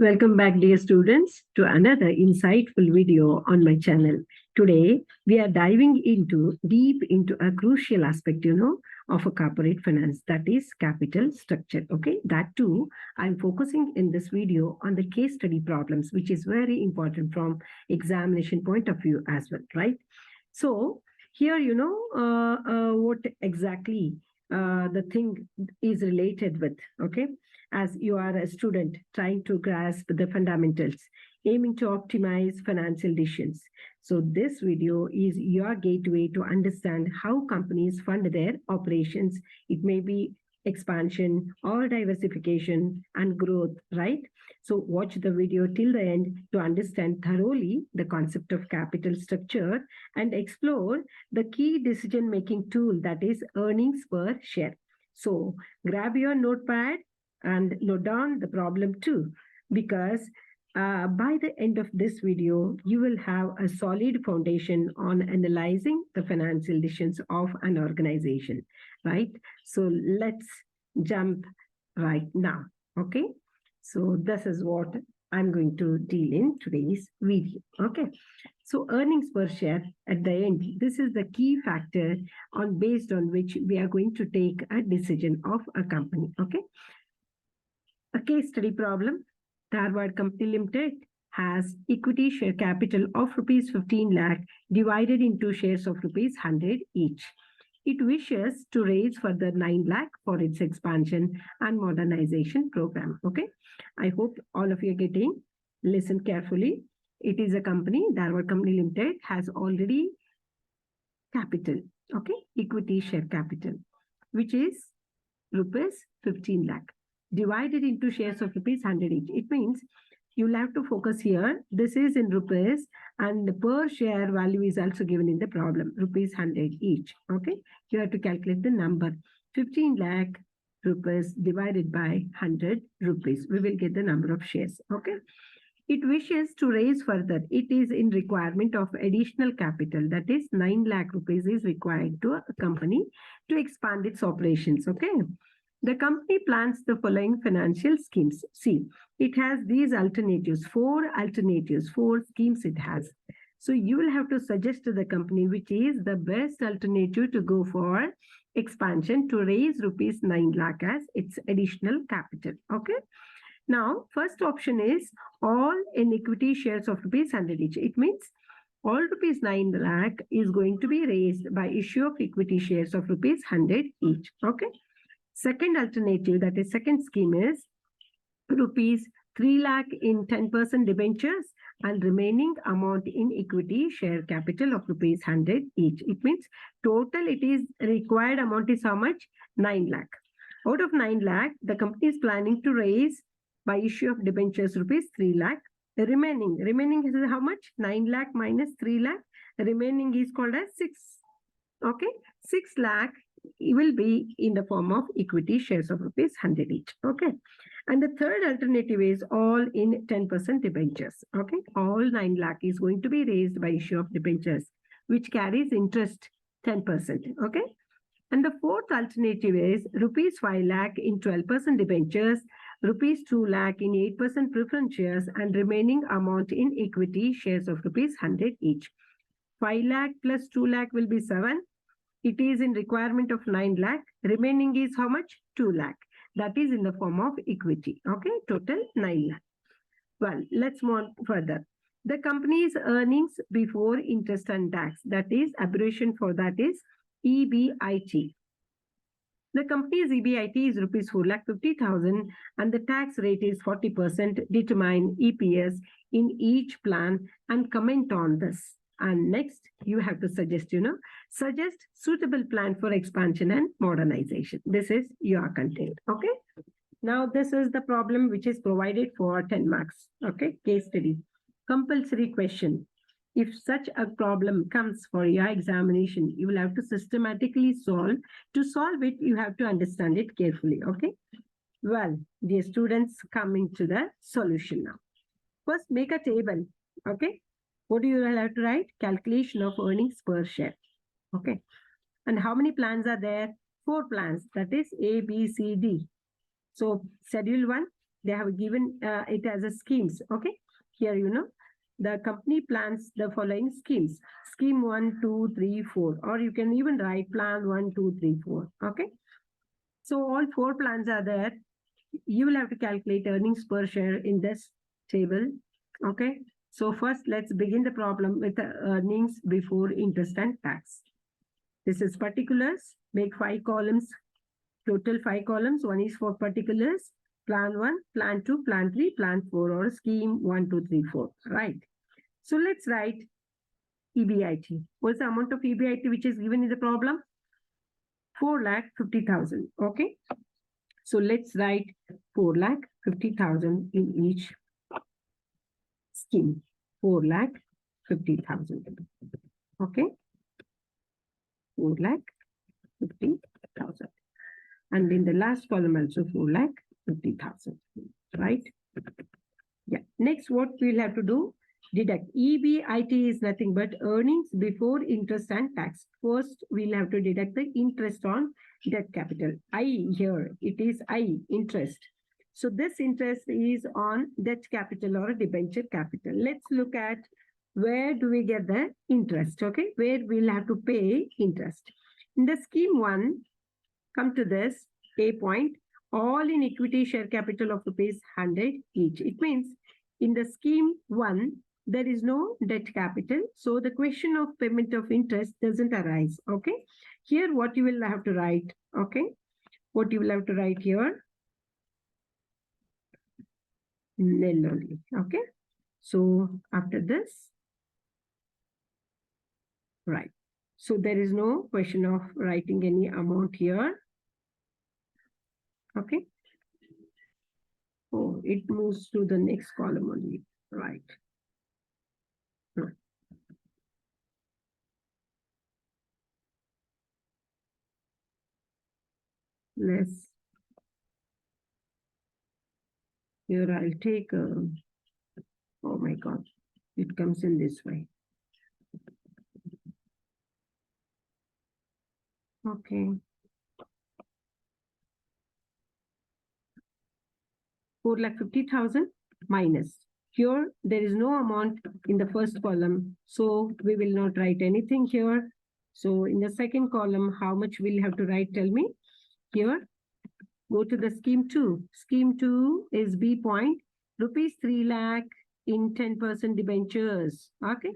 Welcome back, dear students, to another insightful video on my channel. Today, we are diving deep into a crucial aspect, of a corporate finance, that is capital structure. Okay, that too, I'm focusing in this video on the case study problems, which is very important from examination point of view as well, right? So here, what exactly the thing is related with, okay? As you are a student trying to grasp the fundamentals, aiming to optimize financial decisions. So this video is your gateway to understand how companies fund their operations. It may be expansion or diversification and growth, right? So watch the video till the end to understand thoroughly the concept of capital structure and explore the key decision-making tool, that is earnings per share. So grab your notepad and note down the problem too, because by the end of this video, you will have a solid foundation on analyzing the financial decisions of an organization, right? So let's jump right now, okay? So this is what I'm going to deal in today's video, okay? So earnings per share at the end, this is the key factor based on which we are going to take a decision of a company, okay? A case study problem. Dharwad Company Limited has equity share capital of rupees 15 lakh divided into shares of rupees 100 each. It wishes to raise further 9 lakh for its expansion and modernization program. Okay. I hope all of you are getting. Listen carefully. It is a company, Dharwad Company Limited, has already capital, okay, equity share capital, which is rupees 15 lakh divided into shares of rupees 100 each. It means you'll have to focus here. This is in rupees and the per share value is also given in the problem, rupees 100 each. Okay. You have to calculate the number. 15 lakh rupees divided by 100 rupees. We will get the number of shares. Okay. It wishes to raise further. It is in requirement of additional capital. That is 9 lakh rupees is required to a company to expand its operations. Okay. The company plans the following financial schemes. See, it has these alternatives, four schemes it has. So you will have to suggest to the company which is the best alternative to go for expansion to raise rupees 9 lakh as its additional capital. Okay. Now, first option is all in equity shares of rupees 100 each. It means all rupees 9 lakh is going to be raised by issue of equity shares of rupees 100 each. Okay. Second alternative, that is second scheme, is rupees 3 lakh in 10% debentures and remaining amount in equity share capital of rupees 100 each. It means total it is required amount is how much? 9 lakh. Out of 9 lakh, the company is planning to raise by issue of debentures rupees 3 lakh. The remaining is how much? 9 lakh minus 3 lakh. The remaining is called as 6. Okay, 6 lakh will be in the form of equity shares of rupees 100 each. Okay. And the third alternative is all in 10% debentures. Okay. All 9 lakh is going to be raised by issue of debentures, which carries interest 10%. Okay. And the fourth alternative is rupees 5 lakh in 12% debentures, rupees 2 lakh in 8% preference shares, and remaining amount in equity shares of rupees 100 each. 5 lakh plus 2 lakh will be 7. It is in requirement of 9 lakh. Remaining is how much? 2 lakh. That is in the form of equity. Okay, total 9 lakh. Well, let's move on further. The company's earnings before interest and tax, that is abbreviation for that is EBIT. The company's EBIT is rupees 4,50,000 and the tax rate is 40%. Determine EPS in each plan and comment on this. And next, you have to suggest suitable plan for expansion and modernization. This is your content. Okay. Now, this is the problem which is provided for 10 marks. Okay. Case study. Compulsory question. If such a problem comes for your examination, you will have to systematically solve. To solve it, you have to understand it carefully. Okay. Well, dear students, coming to the solution now. First, make a table. Okay. What do you have to write? Calculation of earnings per share. Okay. And how many plans are there? 4 plans. That is A, B, C, D. So schedule 1, they have given it as a schemes. Okay, here the company plans the following schemes: scheme 1, 2, 3, 4, or you can even write plan 1, 2, 3, 4. Okay, so all 4 plans are there. You will have to calculate earnings per share in this table. Okay, so first let's begin the problem with the earnings before interest and tax. This is particulars. Make 5 columns, total 5 columns. One is for particulars: plan 1, plan 2, plan 3, plan 4, or scheme 1, 2, 3, 4. Right. So let's write EBIT. What's the amount of EBIT which is given in the problem? 4,50,000. Okay. So let's write 4,50,000 in each scheme. 4,50,000. Okay. 4,50,000. And in the last column also 4,50,000. Right? Yeah. Next, what we'll have to do? Deduct. EBIT is nothing but earnings before interest and tax. First, we'll have to deduct the interest on debt capital. I here, it is I, interest. So this interest is on debt capital or debenture capital. Let's look at where do we get the interest, okay? Where we'll have to pay interest. In the scheme 1, come to this, A point, all in equity share capital of ₹100 each. It means in the scheme 1, there is no debt capital. So the question of payment of interest doesn't arise. Okay. Here, what you will have to write. Okay. What you will have to write here. Nil only. Okay. So after this, right. So there is no question of writing any amount here. Okay. Oh, it moves to the next column only. Right. Less. Here I'll take oh my God, it comes in this way. Okay. 4,50,000 minus. Here, there is no amount in the first column, so we will not write anything here. So in the second column, how much we'll have to write, tell me. Here, go to the scheme 2. Scheme 2 is B point, rupees 3 lakh in 10% debentures. Okay.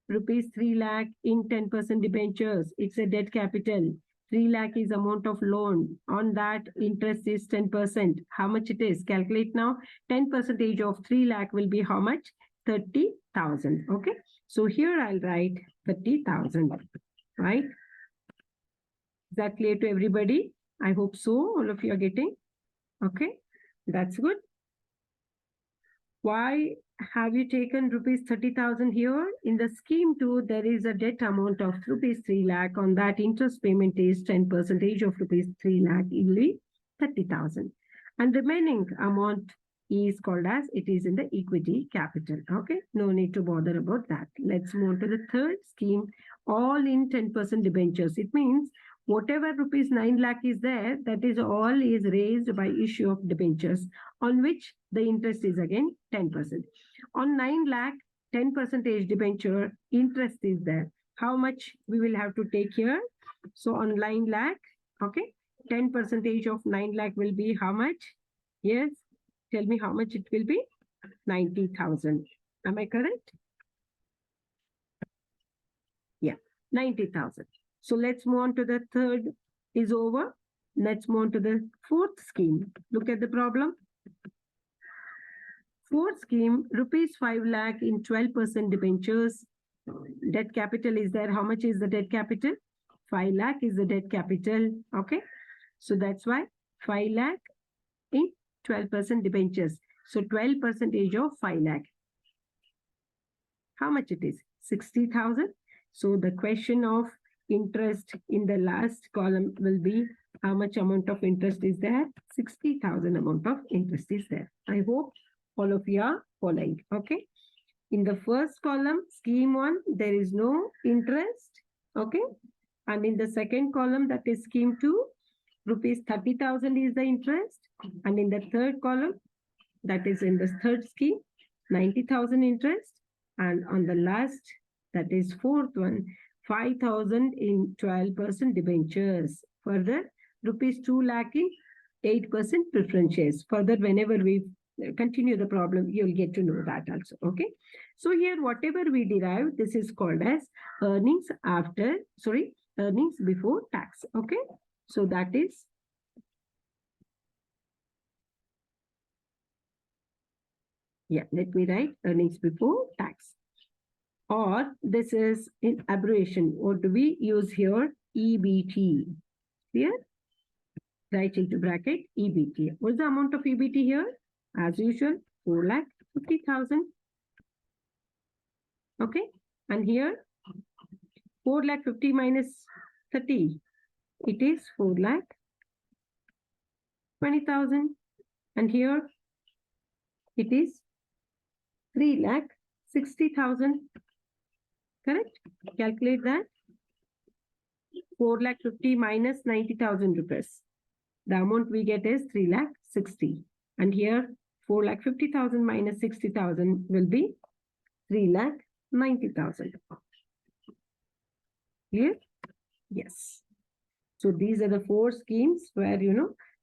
Rupees 3 lakh in 10% debentures. It's a debt capital. 3 lakh is amount of loan. On that, interest is 10%. How much it is? Calculate now. 10% of 3 lakh will be how much? 30,000. Okay. So here I'll write 30,000. Right? Is that clear to everybody? I hope so. All of you are getting. Okay. That's good. Why have you taken rupees 30,000 here? In the scheme 2, there is a debt amount of rupees 3 lakh. On that, interest payment is 10% of rupees 3 lakh, equally 30,000. And remaining amount is called as, it is in the equity capital. Okay, no need to bother about that. Let's move to the third scheme, all in 10% debentures. It means whatever rupees 9 lakh is there, that is all is raised by issue of debentures, on which the interest is again 10%. On 9 lakh, 10% debenture, interest is there. How much we will have to take here? So on 9 lakh, okay, 10% of 9 lakh will be how much? Yes, tell me how much it will be? 90,000. Am I correct? Yeah, 90,000. So let's move on to the third is over. Let's move on to the fourth scheme. Look at the problem. Fourth scheme, rupees 5 lakh in 12% debentures. Debt capital is there. How much is the debt capital? 5 lakh is the debt capital. Okay. So that's why 5 lakh in 12% debentures. So 12% of 5 lakh. How much it is? 60,000. So the question of interest in the last column will be how much amount of interest is there? 60,000 amount of interest is there. I hope all of you are following. Okay. In the first column, scheme 1, there is no interest. Okay. And in the second column, that is scheme 2, rupees 30,000 is the interest. And in the third column, that is in the third scheme, 90,000 interest. And on the last, that is fourth one, 5,000 in 12% debentures. Further, rupees 2 lakh in 8% preference shares. Further, whenever we continue the problem, you'll get to know that also. Okay. So here, whatever we derive, this is called as earnings before tax. Okay. So that is let me write earnings before tax. Or this is in abbreviation. What do we use here? EBT. Clear? Write into bracket EBT. What's the amount of EBT here? As usual, 4,50,000. Okay. And here, 4,50,000 minus 30. It is 4,20,000. And here, it is 3,60,000. Correct? Calculate that. 4,50,000 minus 90,000 rupees. The amount we get is 3,60,000. And here, 4,50,000 minus 60,000 will be 3,90,000. Clear? Yes. So these are the four schemes where,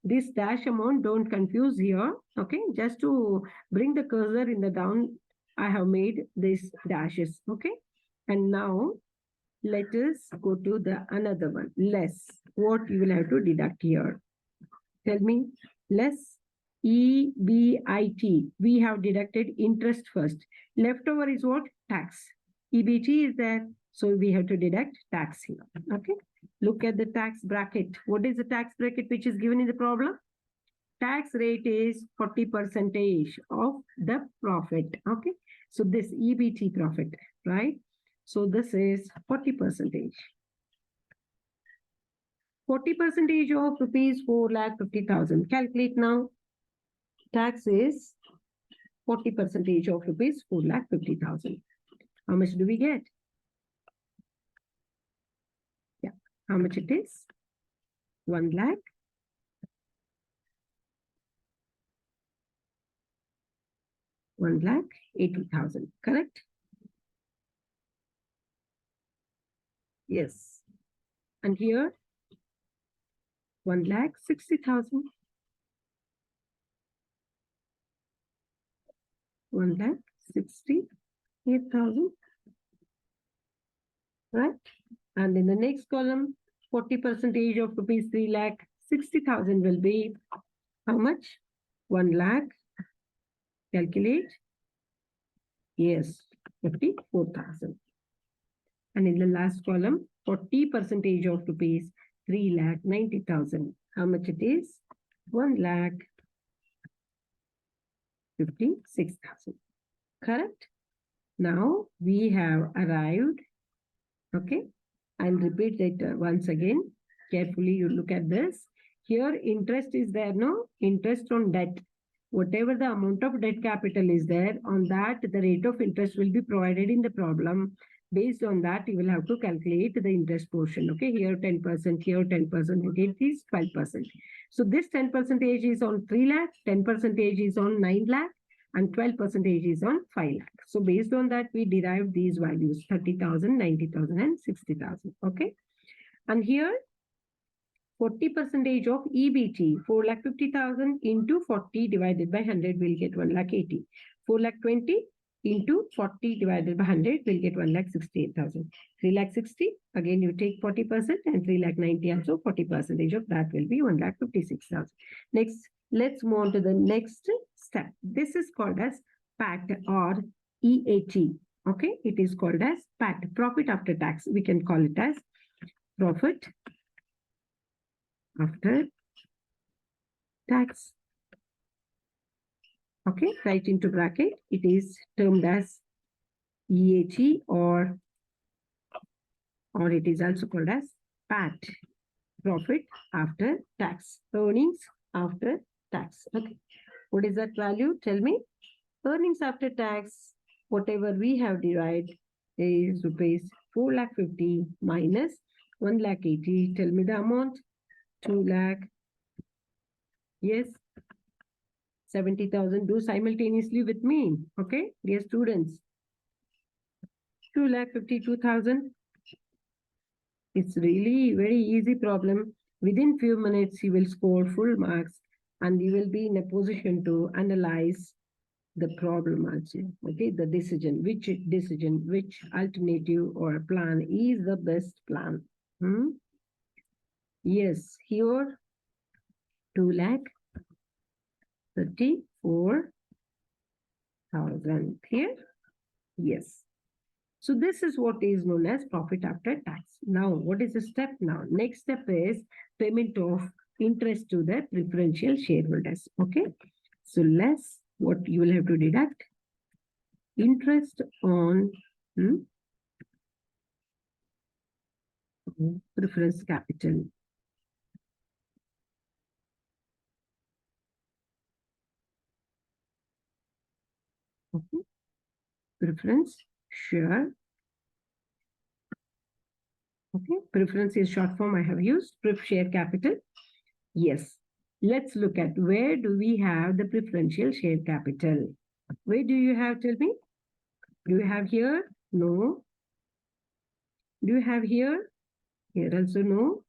this dash amount, don't confuse here. Okay. Just to bring the cursor in the down, I have made these dashes. Okay. And now let us go to the another one. Less. What you will have to deduct here? Tell me. Less EBIT. We have deducted interest first. Leftover is what? Tax. EBT is there. So we have to deduct tax here. Okay. Look at the tax bracket. What is the tax bracket which is given in the problem? Tax rate is 40% of the profit. Okay. So this EBT profit, right? So this is 40%. 40% of rupees 4,50,000. Calculate now. Tax is 40% of rupees 4,50,000. How much do we get? Yeah. How much it is? 1 lakh. 1,80,000. Correct? Yes. And here, 1,60,000. 1,68,000. Right? And in the next column, 40% of rupees 3,60,000 will be how much? 1 lakh. Calculate. Yes, 54,000. And in the last column, 40% of rupees 3,90,000. How much it is? 1,56,000. Correct? Now we have arrived. Okay. I'll repeat it once again. Carefully, you look at this. Here, interest is there, no? Interest on debt. Whatever the amount of debt capital is there, on that, the rate of interest will be provided in the problem. Based on that, you will have to calculate the interest portion. Okay, here 10%, here 10%, again it is 12%. So this 10% is on 3 lakh, 10% is on 9 lakh, and 12% is on 5 lakh. So based on that, we derived these values, 30,000, 90,000, and 60,000. Okay. And here, 40% of EBT, 4,50,000 into 40 divided by 100 will get 1,80,000. 4,20,000 into 40 divided by 100 will get 1,68,000. 3,60,000, again you take 40% and 3,90,000 also 40% of that will be 1,56,000. Next, let's move on to the next step. This is called as PAT or EAT. Okay, it is called as PAT, profit after tax. We can call it as profit after tax. Okay, right into bracket. It is termed as EAT or it is also called as PAT, profit after tax, earnings after tax. Okay, what is that value? Tell me. Earnings after tax, whatever we have derived is rupees 4,50,000 minus 1,80,000. Tell me the amount. 2,80,000. Yes. 70,000. Do simultaneously with me. Okay, dear students. 2,52,000. It's really very easy problem. Within few minutes, you will score full marks and you will be in a position to analyze the problem also. Okay, the decision, which alternative or plan is the best plan. Yes, here 2,34,000. Here, yes. So this is what is known as profit after tax. Now, what is the step now? Next step is payment of interest to the preferential shareholders. Okay. So less what you will have to deduct interest on preference capital. Okay. Preference share. Okay. Preference is short form I have used. Pref share capital. Yes. Let's look at where do we have the preferential share capital. Where do you have, tell me? Do you have here? No. Do you have here? Here also no.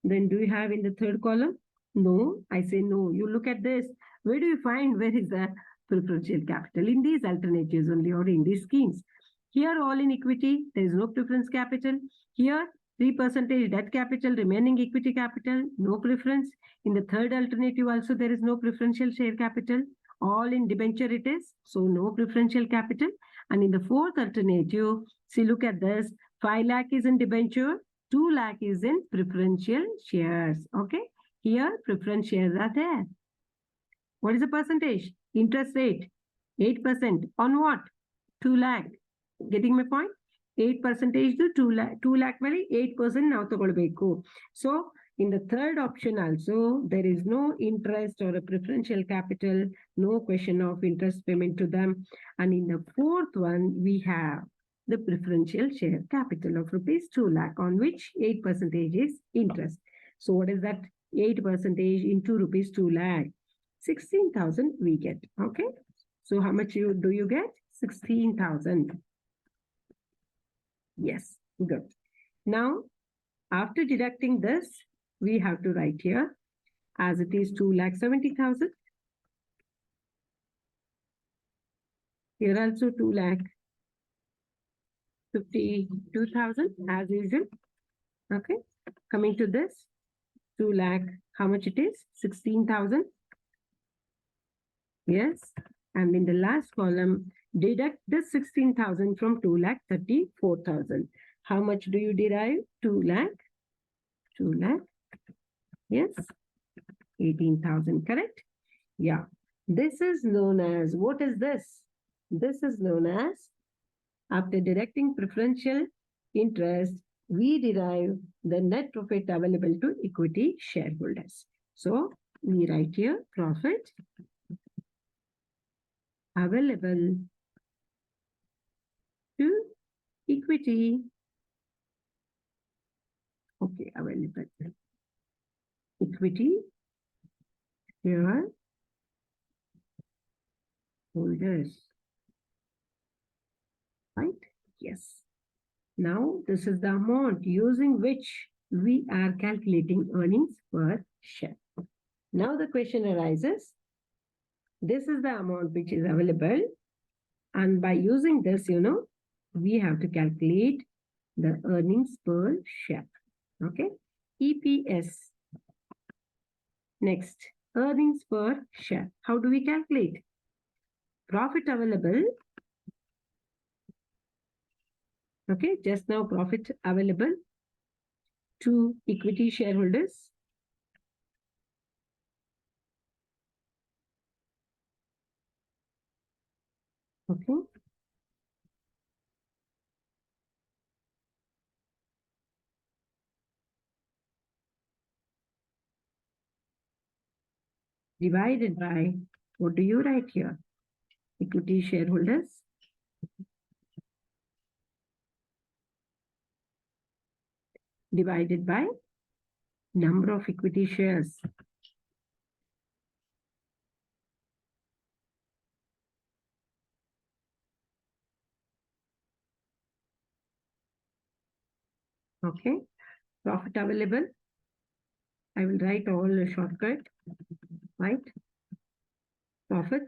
Then do you have in the third column? No. I say no. You look at this. Where do you find where is the preferential capital? In these alternatives only or in these schemes. Here all in equity, there is no preference capital. Here 3% debt capital, remaining equity capital, no preference. In the third alternative also there is no preferential share capital. All in debenture it is, so no preferential capital. And in the fourth alternative, see look at this, 5 lakh is in debenture, 2 lakh is in preferential shares. Okay, here preference shares are there. What is the percentage? Interest rate, 8%. On what? 2 lakh. Getting my point? 8% to 2 lakh. 2 lakh valley 8% now ತಗೊಳ್ಬೇಕು. So in the third option also, there is no interest or a preferential capital, no question of interest payment to them. And in the fourth one, we have the preferential share capital of rupees 2 lakh on which 8% is interest. So what is that 8% into rupees 2 lakh? 16,000 we get. Okay. So how much do you get? 16,000. Yes, good. Now, after deducting this, we have to write here as it is 2,70,000. Here also 2,52,000 as usual. Okay. Coming to this, 2 lakh, how much it is? 16,000. Yes. And in the last column, deduct this 16,000 from 2,34,000. How much do you derive? 2 lakh. 2 lakh. Yes. 18,000, correct? Yeah. This is known as, what is this? This is known as, after deducting preferential interest, we derive the net profit available to equity shareholders. So we write here profit available to equity. Okay, available. Equity shareholders. Right? Yes. Now, this is the amount using which we are calculating earnings per share. Now, the question arises, this is the amount which is available. And by using this, we have to calculate the earnings per share. Okay. EPS. Next, earnings per share. How do we calculate? Profit available. Okay, just now profit available to equity shareholders. Okay. Divided by, what do you write here? Equity shareholders. Divided by number of equity shares. Okay, profit available. I will write all the shortcut, right? Profit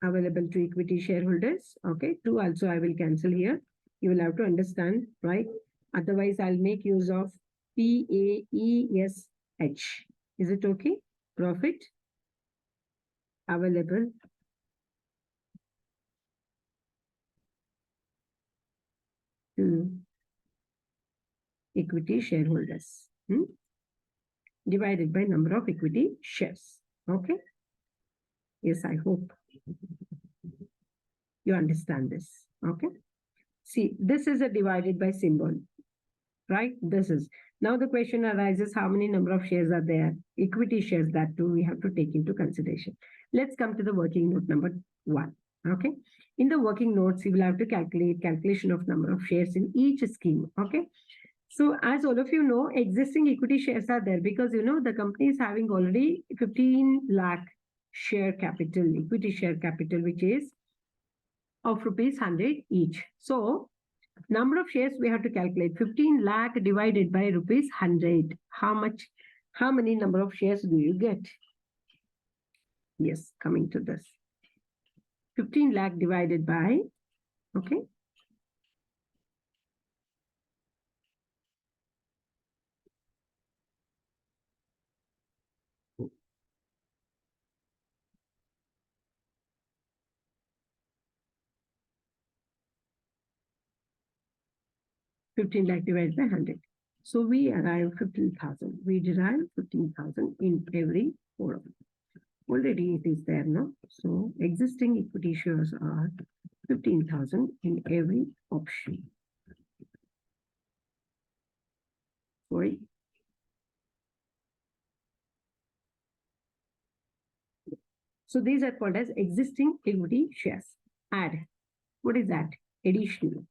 available to equity shareholders. Okay, 2 also I will cancel here. You will have to understand, right? Otherwise, I'll make use of PAESH. Is it okay? Profit available to equity shareholders. Divided by number of equity shares. Okay. Yes, I hope you understand this. Okay. See, this is a divided by symbol, right? This is. Now the question arises, how many number of shares are there? Equity shares, that too we have to take into consideration. Let's come to the working note number 1. Okay. In the working notes, you will have to calculate calculation of number of shares in each scheme. Okay. So as all of you know, existing equity shares are there because, the company is having already 15 lakh share capital, equity share capital, which is of rupees 100 each. So number of shares we have to calculate 15 lakh divided by rupees 100. How many number of shares do you get? Yes, coming to this. 15 lakh divided by, okay, 15 lakh divided by 100. So we arrive 15,000. We derive 15,000 in every column. Already it is there now. So existing equity shares are 15,000 in every option. Sorry. So these are called as existing equity shares. Add. What is that? Additional.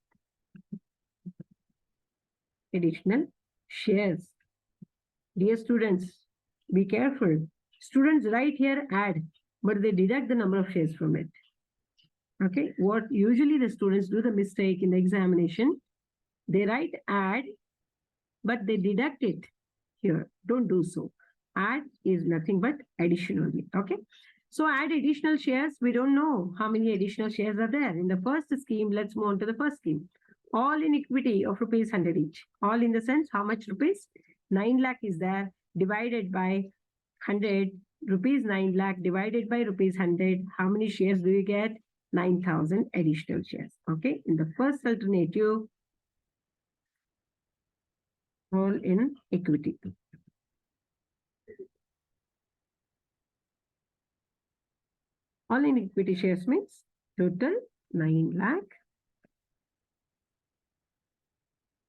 Additional shares. Dear students, be careful. Students write here add, but they deduct the number of shares from it. Okay, what usually the students do the mistake in the examination, they write add, but they deduct it here. Don't do so. Add is nothing but addition only. Okay, so add additional shares. We don't know how many additional shares are there. In the first scheme, let's move on to the first scheme. All in equity of rupees 100 each. All in the sense, how much rupees? 9 lakh is there, divided by 100. Rupees 9 lakh divided by rupees 100. How many shares do you get? 9,000 additional shares. Okay, in the first alternative, all in equity. All in equity shares means total 9 lakh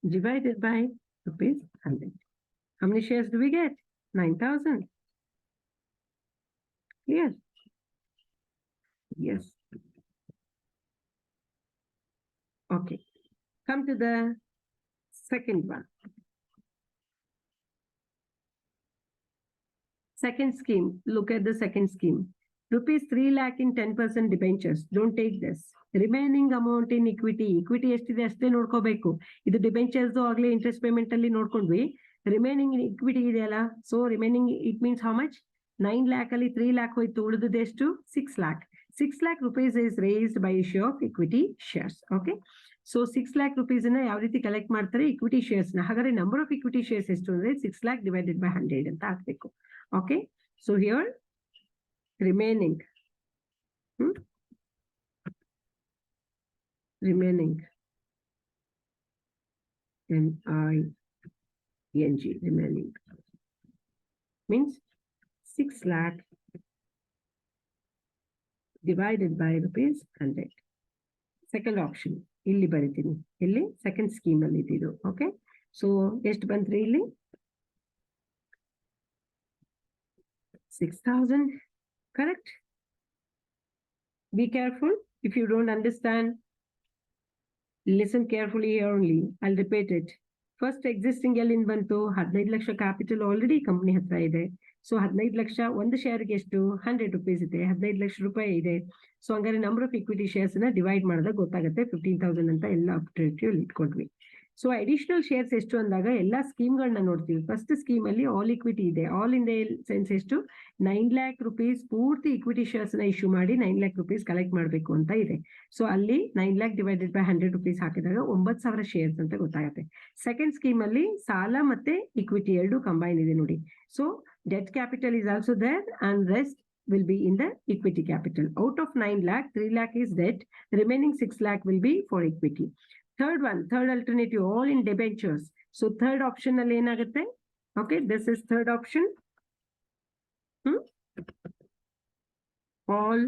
divided by rupees 100. How many shares do we get? 9,000. Yes. Yes. Okay. Come to the second one. Second scheme. Look at the second scheme. Rupees 3 lakh in 10% debentures. Don't take this. Remaining amount in equity. Equity ಎಷ್ಟಿದೆ ಅಷ್ಟೇ ನೋಡ್ಕೋಬೇಕು. ಇದು debentures ಆಗಲೇ interest payment ಅಲ್ಲಿ ನೋಡ್ಕೊಂಡ್ವಿ. Remaining equity ಇದೆಯಲ್ಲ, so remaining it means how much? 9 lakh ಅಲ್ಲಿ 3 lakh ಹೋಯ್ತು, ಉಳಿದಿದೆ ಎಷ್ಟು? 6 lakh. 6 lakh rupees is raised by issue of equity shares. Okay. So 6 lakh rupees ನ ಯಾವ ರೀತಿ ಕಲೆಕ್ಟ್ ಮಾಡ್ತಾರೆ? ಇಕ್ವಿಟಿ ಶೇರ್ಸ್ ನ. ಹಾಗಾದ್ರೆ ನಂಬರ್ ಆಫ್ ಇಕ್ವಿಟಿ ಶೇರ್ಸ್ ಎಷ್ಟು ಅಂದ್ರೆ 6 lakh divided by 100 ಅಂತ ಹಾಕ್ಬೇಕು. Okay. So here remaining remaining NING remaining means 6 lakh divided by rupees 100. Second option illi baritini, illi second scheme alli ididu. Okay, so ಎಷ್ಟು ಬಂತ್ರಿ ಇಲ್ಲಿ? 6,000. Correct. Be careful. If you don't understand, Listen carefully here only. I'll repeat it. First existing ಎಲ್ಲಿಂದ ಬಂತು? 15 lakh capital already company ಹತ್ರ ಇದೆ. So 15 lakh ಒಂದು ಶೇರ್ಗೆ ಎಷ್ಟು? 100 rupees ಇದೆ. 15 ಲಕ್ಷ ರೂಪಾಯಿ ಇದೆ. ಸೊ ಹಂಗಾರೆ ನಂಬರ್ ಆಫ್ ಇಕ್ವಿಟಿ ಶೇರ್ಸ್ ನ ಡಿವೈಡ್ ಮಾಡಿದಾಗ ಗೊತ್ತಾಗುತ್ತೆ 15,000 ಅಂತ ಎಲ್ಲ ಅಪ್ಡೇಟಿವ್ ಇಟ್ಕೊಂಡ್ವಿ. ಸೊ ಅಡಿಷನಲ್ ಶೇರ್ಸ್ ಎಷ್ಟು ಅಂದಾಗ ಎಲ್ಲಾ ಸ್ಕೀಮ್ಗಳನ್ನ ನೋಡ್ತೀವಿ. ಫಸ್ಟ್ ಸ್ಕೀಮ್ ಅಲ್ಲಿ ಆಲ್ ಇಕ್ವಿಟಿ ಇದೆ. ಆಲ್ ಇನ್ ದ ಸೆನ್ಸ್ ಎಷ್ಟು? 9 lakh rupees ಪೂರ್ತಿ ಇಕ್ವಿಟಿ ಶೇರ್ಸ್ ನ ಇಶ್ಯೂ ಮಾಡಿ 9 lakh rupees ಕಲೆಕ್ಟ್ ಮಾಡಬೇಕು ಅಂತ ಇದೆ. ಸೊ ಅಲ್ಲಿ 9 lakh ಡಿವೈಡೆಡ್ ಬೈ 100 rupees ಹಾಕಿದಾಗ 9,000 ಶೇರ್ಸ್ ಅಂತ ಗೊತ್ತಾಗುತ್ತೆ. ಸೆಕೆಂಡ್ ಸ್ಕೀಮ್ ಅಲ್ಲಿ ಸಾಲ ಮತ್ತೆ ಇಕ್ವಿಟಿ ಎರಡು ಕಂಬೈನ್ ಇದೆ ನೋಡಿ. So debt capital is also there and rest will be in the equity capital. Out of 9 lakh, 3 lakh is debt. Remaining 6 lakh will be for equity. Third one, third alternative, all in debentures. So third option ಅಲ್ಲಿ ಏನಾಗುತ್ತೆ? Okay, this is third option. All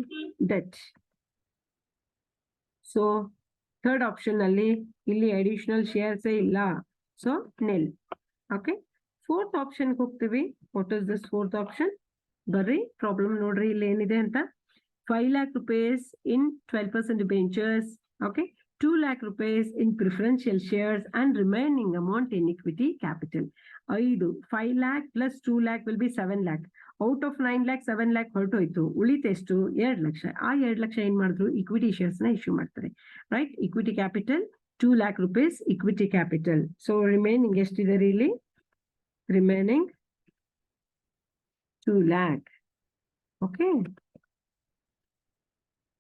debt. So third option ಅಲ್ಲಿ ಇಲ್ಲಿ additional shares ಇಲ್ಲ. So nil. Okay. Fourth option ಹೋಗ್ತೀವಿ. What is this fourth option? ಬರ್ರಿ problem ನೋಡ್ರಿ ಇಲ್ಲಿ ಏನಿದೆ ಅಂತ. 5 lakh rupees in 12% debentures. Okay. 2 lakh rupees in preferential shares and remaining amount in equity capital. 5 lakh plus 2 lakh will be 7 lakh. Out of 9 lakh 7 lakh ಹೊರಟೋಯ್ತು. ಉಳಿತೆಷ್ಟು? 2 ಲಕ್ಷ. ಆ 2 ಲಕ್ಷ ಏನ್ ಮಾಡಿದ್ರು? Equity shares ನ ಇಶ್ಯೂ ಮಾಡ್ತಾರೆ. Right? Equity capital 2 lakh rupees equity capital. So remaining ಎಷ್ಟಿದೆ ಇಲ್ಲಿ? Remaining 2 lakh. Okay.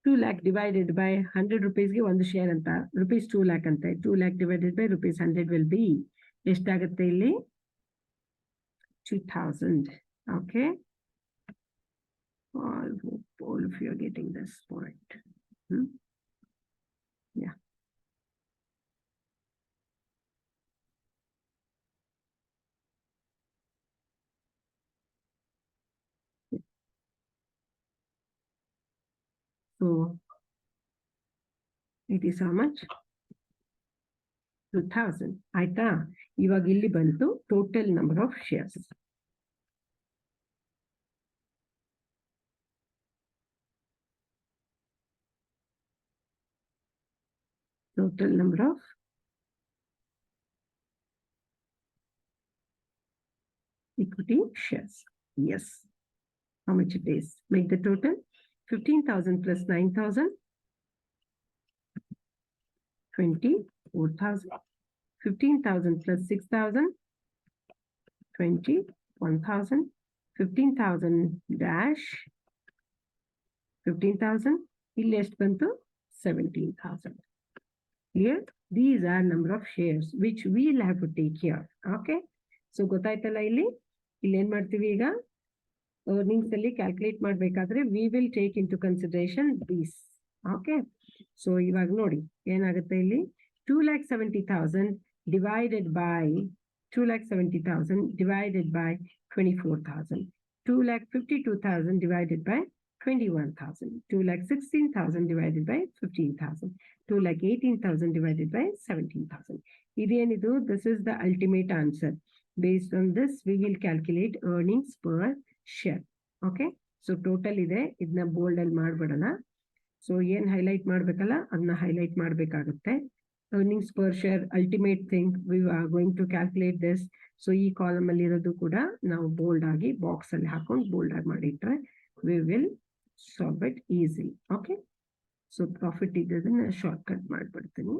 2 lakh divided by 100 rupees ಗೆ ಒಂದು ಶೇರ್ ಅಂತ rupees 2 lakh ಅಂತ. 2 lakh divided by rupees 100 will be ಎಷ್ಟಾಗುತ್ತೆ ಇಲ್ಲಿ? 2,000. Okay. All of you are getting this point. Yeah. So it is how much? 2,000. ಆಯ್ತಾ? ಇವಾಗ ಇಲ್ಲಿ ಬಂತು total number of shares. Total number of equity shares. Yes. How much it is? Make the total. 15,000 plus 9,000. 24,000. 15,000 plus 6,000. 21,000. 15,000 dash 15,000. ಇಲ್ಲಿ ಎಷ್ಟು ಬಂತು? 17,000. Here, these are number of shares which we will have to take here. Okay. So ಗೊತ್ತಾಯ್ತಲ್ಲ ಇಲ್ಲಿ ಏನ್ ಮಾಡ್ತೀವಿ ಈಗ? earnings ಅಲ್ಲಿ calculate ಮಾಡ್ಬೇಕಾದ್ರೆ we will take into consideration these. Okay. So ಇವಾಗ ನೋಡಿ ಏನಾಗುತ್ತೆ ಇಲ್ಲಿ? 2,70,000 divided by 2,70,000 divided by 24,000. 2,52,000 divided by 21,000. 2,16,000 divided by 15,000. 2,18,000 divided by 17,000. ಇದೇನಿದು? This is the ultimate answer. Based on this, we will calculate earnings per share. Okay. So total ಇದೆ. ಇದನ್ನ bold ಅಲ್ಲಿ ಮಾಡ್ಬಿಡೋಣ. So ಏನ್ highlight ಮಾಡ್ಬೇಕಲ್ಲ ಅದನ್ನ ಹೈಲೈಟ್ ಮಾಡ್ಬೇಕಾಗುತ್ತೆ. earnings per share, ultimate thing, we are going to calculate this. So ಈ column ಅಲ್ಲಿ ಇರೋದು ಕೂಡ ನಾವು ಬೋಲ್ಡ್ ಆಗಿ ಬಾಕ್ಸ್ ಅಲ್ಲಿ ಹಾಕೊಂಡು ಬೋಲ್ಡ್ ಆಗಿ ಮಾಡಿಟ್ರೆ we will solve it easy. Okay. So profit ಇದ್ದದನ್ನ ಶಾರ್ಟ್ ಕಟ್ ಮಾಡ್ಬಿಡ್ತೀನಿ.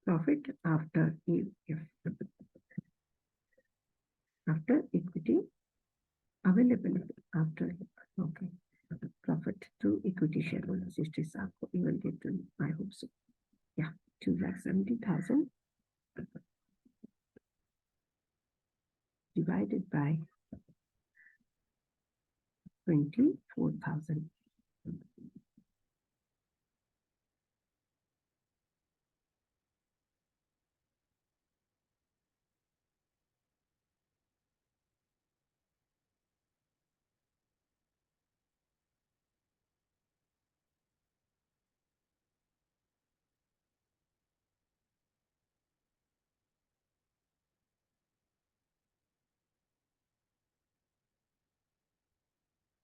Profit after equity availability after. Okay. Profit to equity shareholders. You will get to, I hope so. Yeah. 2,70,000 divided by 24,000.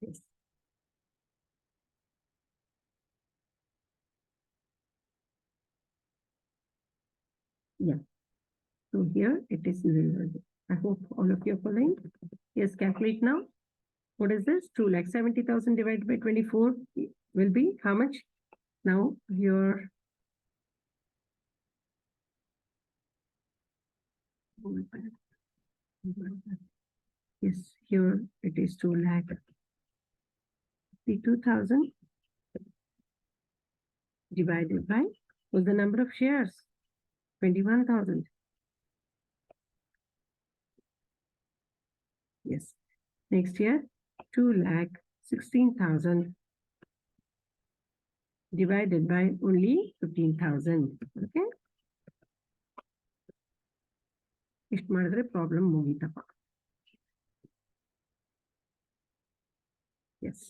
Yes. Yeah. So here it is 0. I hope all of you are following. Yes, calculate now. What is this? 2,70,000 divided by 24 will be how much? Now your yes, here it is 2,62,000 divided by what's the number of shares? 21,000. Yes. Next year, 2,16,000 divided by only 15,000. Okay. ಇಷ್ಟು ಮಾಡಿದ್ರೆ problem ಮುಗೀತಪ್ಪ. Yes.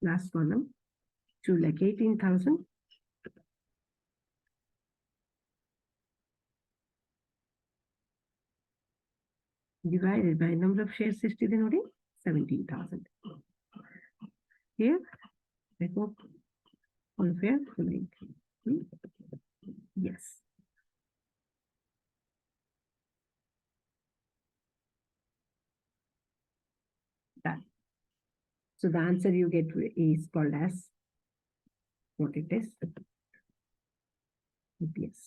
Last column, 2,18,000 divided by number of shares ಎಷ್ಟಿದೆ ನೋಡಿ 17,000. Here, I hope all of you are following. Yes. Done. So the answer you get is called as what it is? EPS.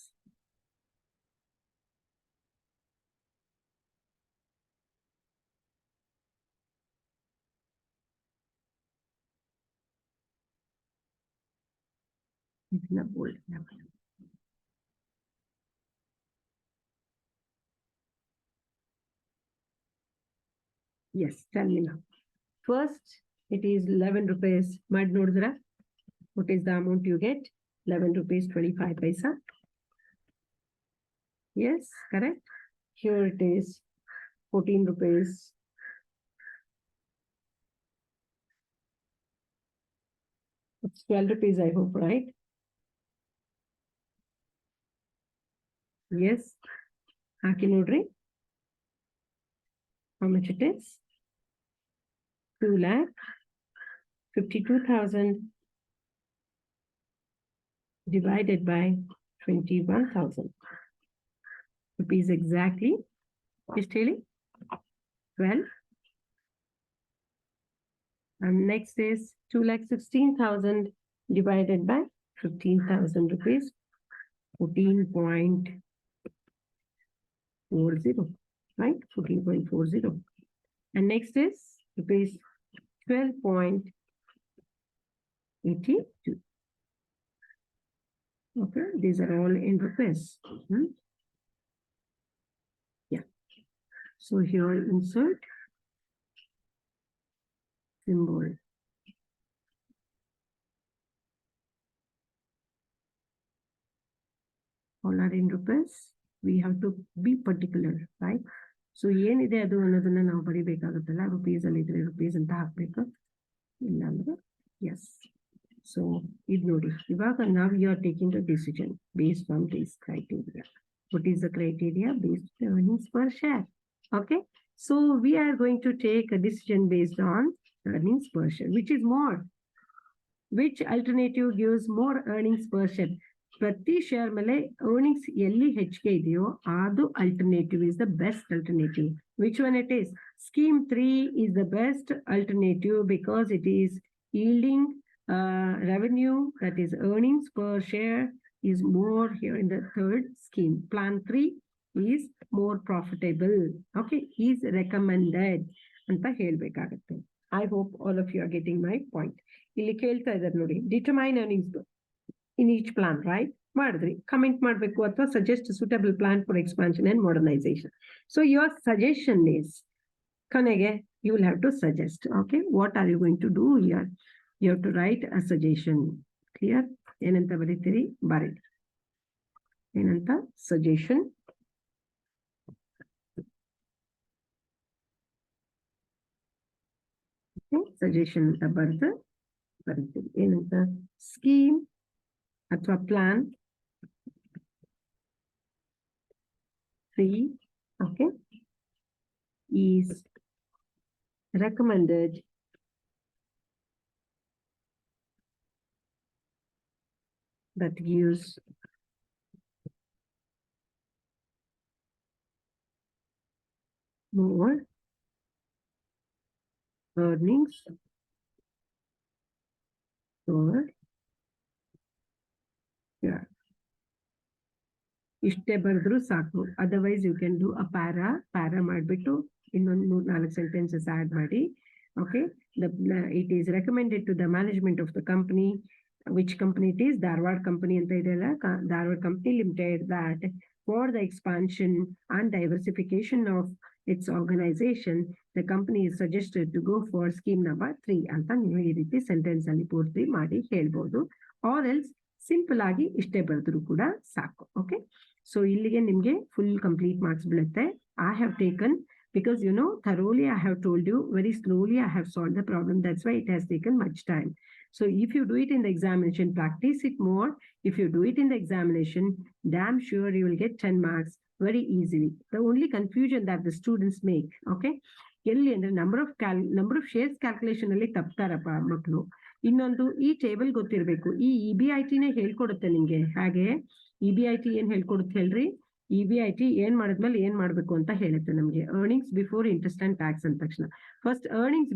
It's in a bold number. Yes, tell me now. First, it is 11 rupees. Mad nodra. What is the amount you get? 11 rupees 25 paisa. Yes, correct. Here it is 14 rupees. It's 12 rupees, I hope, right? Yes. Haki nodri. How much it is? 2,52,000 divided by 21,000 rupees exactly. Is telling 12. And next is 2,16,000 divided by 15,000 rupees. 14.40, right? 14.40. And next is rupees 12.82. Okay, these are all in rupees. Yeah. So here insert symbol. All are in rupees. We have to be particular, right? So ಏನಿದೆ ಅದು ಅನ್ನೋದನ್ನ ನಾವು ಬರಿಬೇಕಾಗುತ್ತಲ್ಲ rupees ಅಲ್ಲಿ ಇದ್ರೆ rupees ಅಂತ ಹಾಕ್ಬೇಕು ಇಲ್ಲ ಅಂದ್ರೆ yes. So ಇದು ನೋಡಿ ಇವಾಗ now you are taking the decision based on this criteria. What is the criteria? Based on earnings per share. Okay. So we are going to take a decision based on earnings per share. Which is more? Which alternative gives more earnings per share? ಪ್ರತಿ share ಮೇಲೆ earnings ಎಲ್ಲಿ ಹೆಚ್ಚಿಗೆ ಇದೆಯೋ ಅದು alternative is the best alternative. Which one it is? Scheme 3 is the best alternative because it is yielding revenue, that is earnings per share is more here in the third scheme. Plan 3 is more profitable. Okay, is recommended ಅಂತ ಹೇಳ್ಬೇಕಾಗತ್ತೆ. I hope all of you are getting my point. ಇಲ್ಲಿ ಕೇಳ್ತಾ ಇದ್ದಾರೆ ನೋಡಿ, determine earnings in each plan, right? ಮಾಡಿದ್ರಿ comment ಮಾಡಬೇಕು ಅಥವಾ suggest suitable plan for expansion and modernization. So your suggestion is ಕೊನೆಗೆ you will have to suggest. Okay, what are you going to do here? You have to write a suggestion. Clear? ಏನಂತ ಬರೀತೀರಿ ಬರೀರಿ ಏನಂತ suggestion. Suggestion ಅಂತ ಬರೀತೀರಿ ಏನಂತ scheme ಅಥವಾ plan 3, okay, is recommended that gives more earnings per share. ಇಷ್ಟೇ ಬರೆದ್ರು ಸಾಕು. Otherwise you can do a para ಮಾಡಿಬಿಟ್ಟು ಇನ್ನೊಂದು 3-4 ಸೆಂಟೆನ್ಸಸ್ ಆಡ್ ಮಾಡಿ. Okay, it is recommended to the management of the company, which company it is, Dharwad company ಅಂತ ಇದೆಯಲ್ಲ, Dharwad company limited, that for the expansion and diversification of its organization, the company is suggested to go for scheme number 3 ಅಂತ ನೀವು ಈ ರೀತಿ sentence ಅಲ್ಲಿ ಪೂರ್ತಿ ಮಾಡಿ ಹೇಳ್ಬೋದು. ಆರ್ ಎಲ್ಸ್ ಸಿಂಪಲ್ ಆಗಿ ಇಷ್ಟೇ ಬರೆದ್ರು ಕೂಡ ಸಾಕು. ಓಕೆ, ಸೊ ಇಲ್ಲಿಗೆ ನಿಮ್ಗೆ ಫುಲ್ ಕಂಪ್ಲೀಟ್ ಮಾರ್ಕ್ಸ್ ಬೀಳುತ್ತೆ. I have taken, because thoroughly I have told you, very slowly I have solved the problem. That's why it has taken much time. So if you do it in the examination, practice it more. If you do it in the examination, damn sure you will get 10 marks very easily. The only confusion that the students make, okay, ಎಲ್ಲಿ ಅಂದ್ರೆ number of shares calculation ಅಲ್ಲಿ ತಪ್ತಾರಪ್ಪ ಮಕ್ಕಳು. ಇನ್ನೊಂದು, ಈ table ಗೊತ್ತಿರಬೇಕು. ಈ EBIT ನೇ ಹೇಳ್ಕೊಡುತ್ತೆ ನಿಮ್ಗೆ. ಹಾಗೆ EBIT ಏನ್ ಹೇಳ್ಕೊಡುತ್ತೆ ಹೇಳ್ರಿ? EBIT ಏನ್ ಮಾಡಿದ್ಮೇಲೆ ಏನ್ ಮಾಡ್ಬೇಕು ಅಂತ ಹೇಳುತ್ತೆ ನಮ್ಗೆ. Earnings before interest and tax ಅಂದ ತಕ್ಷಣ ಫಸ್ಟ್ ಅರ್ನಿಂಗ್ಸ್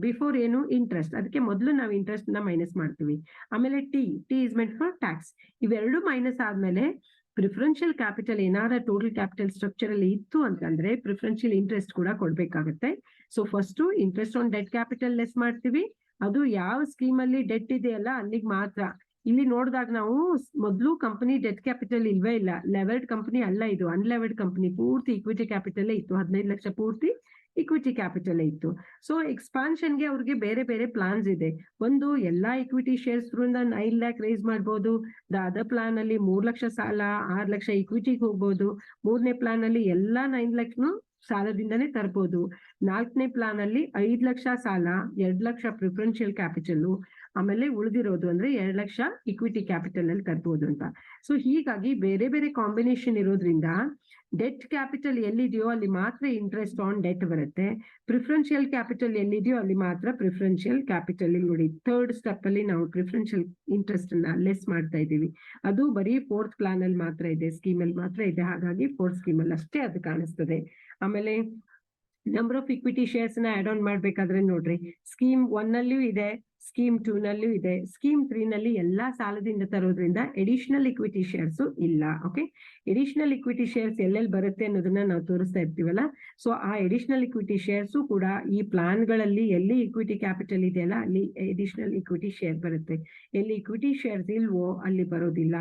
ಬಿಫೋರ್ ಏನು? ಇಂಟ್ರೆಸ್ಟ್. ಅದಕ್ಕೆ ಮೊದಲು ನಾವು ಇಂಟ್ರೆಸ್ಟ್ ನ ಮೈನಸ್ ಮಾಡ್ತೀವಿ. ಆಮೇಲೆ T is meant for tax. ಇವೆರಡು ಮೈನಸ್ ಆದ್ಮೇಲೆ ಪ್ರಿಫರೆನ್ಷಿಯಲ್ ಕ್ಯಾಪಿಟಲ್ ಏನಾರ ಟೋಟಲ್ ಕ್ಯಾಪಿಟಲ್ ಸ್ಟ್ರಕ್ಚರ್ ಅಲ್ಲಿ ಇತ್ತು ಅಂತಂದ್ರೆ ಪ್ರಿಫರೆನ್ಷಿಯಲ್ ಇಂಟ್ರೆಸ್ಟ್ ಕೂಡ ಕೊಡ್ಬೇಕಾಗತ್ತೆ. So first interest on debt capital less ಮಾಡ್ತೀವಿ. ಅದು ಯಾವ ಸ್ಕೀಮ್ ಅಲ್ಲಿ ಡೆಟ್ ಇದೆಯಲ್ಲ ಅಲ್ಲಿಗೆ ಮಾತ್ರ. ಇಲ್ಲಿ ನೋಡಿದಾಗ ನಾವು ಮೊದಲು ಕಂಪನಿ ಡೆಟ್ ಕ್ಯಾಪಿಟಲ್ ಇಲ್ವೇ ಇಲ್ಲ, ಲೆವರ್ಡ್ ಕಂಪನಿ ಅಲ್ಲ ಇದು, ಅನ್ಲೆವರ್ಡ್ ಕಂಪನಿ. ಪೂರ್ತಿ ಇಕ್ವಿಟಿ ಕ್ಯಾಪಿಟಲ್ ಇತ್ತು, 15 ಲಕ್ಷ ಪೂರ್ತಿ ಇಕ್ವಿಟಿ ಕ್ಯಾಪಿಟಲ್ ಇತ್ತು. ಸೊ ಎಕ್ಸ್ಪಾನ್ಷನ್ಗೆ ಅವ್ರಿಗೆ ಬೇರೆ ಬೇರೆ ಪ್ಲಾನ್ಸ್ ಇದೆ. ಒಂದು, ಎಲ್ಲಾ ಇಕ್ವಿಟಿ ಶೇರ್ಸ್ 9 ಲ್ಯಾಕ್ ರೈಸ್ ಮಾಡ್ಬೋದು. ಅದರ್ ಪ್ಲಾನ್ ಅಲ್ಲಿ 3 ಲಕ್ಷ ಸಾಲ, 6 ಲಕ್ಷ ಇಕ್ವಿಟಿಗೆ ಹೋಗ್ಬೋದು. 3ನೇ ಪ್ಲಾನ್ ಅಲ್ಲಿ ಎಲ್ಲಾ 9 ಲಕ್ಷನು ಸಾಲದಿಂದನೇ ತರ್ಬೋದು. 4ನೇ ಪ್ಲಾನ್ ಅಲ್ಲಿ 5 ಲಕ್ಷ ಸಾಲ, 2 ಲಕ್ಷ ಪ್ರಿಫರೆನ್ಷಿಯಲ್ ಕ್ಯಾಪಿಟಲ್, ಆಮೇಲೆ ಉಳಿದಿರೋದು ಅಂದ್ರೆ 2 ಲಕ್ಷ ಇಕ್ವಿಟಿ ಕ್ಯಾಪಿಟಲ್ ಅಲ್ಲಿ ತರ್ಬೋದು ಅಂತ. ಸೊ ಹೀಗಾಗಿ ಬೇರೆ ಬೇರೆ ಕಾಂಬಿನೇಷನ್ ಇರೋದ್ರಿಂದ ಡೆಟ್ ಕ್ಯಾಪಿಟಲ್ ಎಲ್ಲಿದೆಯೋ ಅಲ್ಲಿ ಮಾತ್ರ ಇಂಟ್ರೆಸ್ಟ್ ಆನ್ ಡೆಟ್ ಬರುತ್ತೆ. ಪ್ರಿಫರೆನ್ಷಿಯಲ್ ಕ್ಯಾಪಿಟಲ್ ಎಲ್ಲಿದೆಯೋ ಅಲ್ಲಿ ಮಾತ್ರ ಪ್ರಿಫರೆನ್ಷಿಯಲ್ ಕ್ಯಾಪಿಟಲ್. ನೋಡಿ, 3rd ಸ್ಟೆಪ್ ಅಲ್ಲಿ ನಾವು ಪ್ರಿಫರೆನ್ಷಿಯಲ್ ಇಂಟ್ರೆಸ್ಟ್ ಅನ್ನ ಲೆಸ್ ಮಾಡ್ತಾ ಇದೀವಿ. ಅದು ಬರೀ 4th ಪ್ಲಾನ್ ಅಲ್ಲಿ ಮಾತ್ರ ಇದೆ, ಸ್ಕೀಮ್ ಅಲ್ಲಿ ಮಾತ್ರ ಇದೆ. ಹಾಗಾಗಿ 4th ಸ್ಕೀಮ್ ಅಲ್ಲಿ ಅಷ್ಟೇ ಅದು ಕಾಣಿಸ್ತದೆ. ಆಮೇಲೆ ನಂಬರ್ ಆಫ್ ಇಕ್ವಿಟಿ ಶೇರ್ಸ್ ನ ಆಡ್ ಆನ್ ಮಾಡ್ಬೇಕಾದ್ರೆ ನೋಡ್ರಿ, ಸ್ಕೀಮ್ 1 ನಲ್ಲಿಯೂ ಇದೆ, ಸ್ಕೀಮ್ 2 ನಲ್ಲೂ ಇದೆ, ಸ್ಕೀಮ್ 3 ನಲ್ಲಿ ಎಲ್ಲಾ ಸಾಲದಿಂದ ತರೋದ್ರಿಂದ ಎಡಿಷನಲ್ ಇಕ್ವಿಟಿ ಶೇರ್ಸ್ ಇಲ್ಲ. ಓಕೆ, ಎಡಿಷನಲ್ ಇಕ್ವಿಟಿ ಶೇರ್ಸ್ ಎಲ್ಲೆಲ್ಲಿ ಬರುತ್ತೆ ಅನ್ನೋದನ್ನ ನಾವು ತೋರಿಸ್ತಾ ಇರ್ತೀವಲ್ಲ. ಸೊ ಆ ಎಡಿಷನಲ್ ಇಕ್ವಿಟಿ ಶೇರ್ಸ್ ಕೂಡ ಈ ಪ್ಲಾನ್ ಗಳಲ್ಲಿ ಎಲ್ಲಿ ಇಕ್ವಿಟಿ ಕ್ಯಾಪಿಟಲ್ ಇದೆಯಲ್ಲ ಅಲ್ಲಿ ಎಡಿಷನಲ್ ಇಕ್ವಿಟಿ ಶೇರ್ ಬರುತ್ತೆ. ಎಲ್ಲಿ ಇಕ್ವಿಟಿ ಶೇರ್ಸ್ ಇಲ್ವೋ ಅಲ್ಲಿ ಬರೋದಿಲ್ಲ.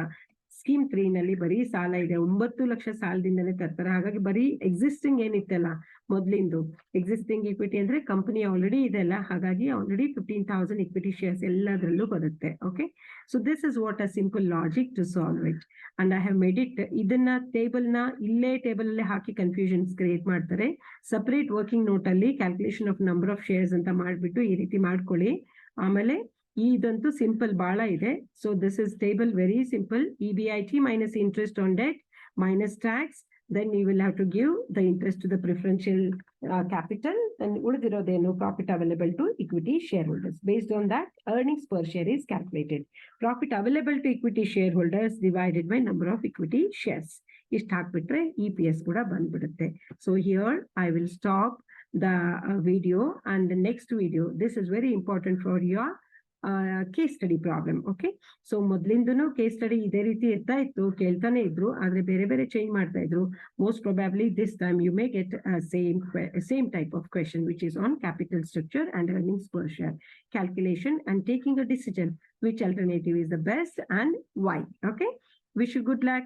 ಸ್ಕೀಮ್ 3 ನಲ್ಲಿ ಬರೀ ಸಾಲ ಇದೆ, 9 ಲಕ್ಷ ಸಾಲದಿಂದನೇ ತರ್ತಾರೆ. ಹಾಗಾಗಿ ಬರೀ ಎಕ್ಸಿಸ್ಟಿಂಗ್ ಏನಿತ್ತಲ್ಲ ಮೊದ್ಲಿಂದು ಎಕ್ಸಿಸ್ಟಿಂಗ್ ಇಕ್ವಿಟಿ ಅಂದ್ರೆ ಕಂಪನಿ ಆಲ್ರೆಡಿ ಇದೆಲ್ಲ, ಹಾಗಾಗಿ ಆಲ್ರೆಡಿ 15,000 ಇಕ್ವಿಟಿ ಶೇರ್ಸ್ ಎಲ್ಲದರಲ್ಲೂ ಬರುತ್ತೆ. Okay, so this is what a simple logic to solve it. And I have made it. ಇದನ್ನ ಟೇಬಲ್ ನ ಇಲ್ಲೇ ಟೇಬಲ್ ಅಲ್ಲೇ ಹಾಕಿ ಕನ್ಫ್ಯೂಷನ್ಸ್ ಕ್ರಿಯೇಟ್ ಮಾಡ್ತಾರೆ. ಸಪರೇಟ್ ವರ್ಕಿಂಗ್ ನೋಟ್ ಅಲ್ಲಿ calculation of number of shares ಅಂತ ಮಾಡ್ಬಿಟ್ಟು ಈ ರೀತಿ ಮಾಡ್ಕೊಳ್ಳಿ. ಆಮೇಲೆ ಇದಂತೂ ಸಿಂಪಲ್ ಬಹಳ ಇದೆ. So this is table very simple. EBIT minus interest on debt minus tax, then you will have to give the interest to the preferential capital, and ulidirodenu profit available to equity shareholders. Based on that, earnings per share is calculated. Profit available to equity shareholders divided by number of equity shares. Ist hakbitre EPS kuda bandbidutte. So here I will stop the video, and the next video, this is very important for your case study problem. Okay, so ಮೊದ್ಲಿಂದನು case study ಇದೇ ರೀತಿ ಇರ್ತಾ ಇತ್ತು, ಕೇಳ್ತಾನೆ ಇದ್ರು, ಆದ್ರೆ ಬೇರೆ ಬೇರೆ ಚೇಂಜ್ ಮಾಡ್ತಾ ಇದ್ರು. Most probably this time you may get same type of question which is on capital structure and earnings per share calculation and taking a decision which alternative is the best and why. Okay, wish you good luck.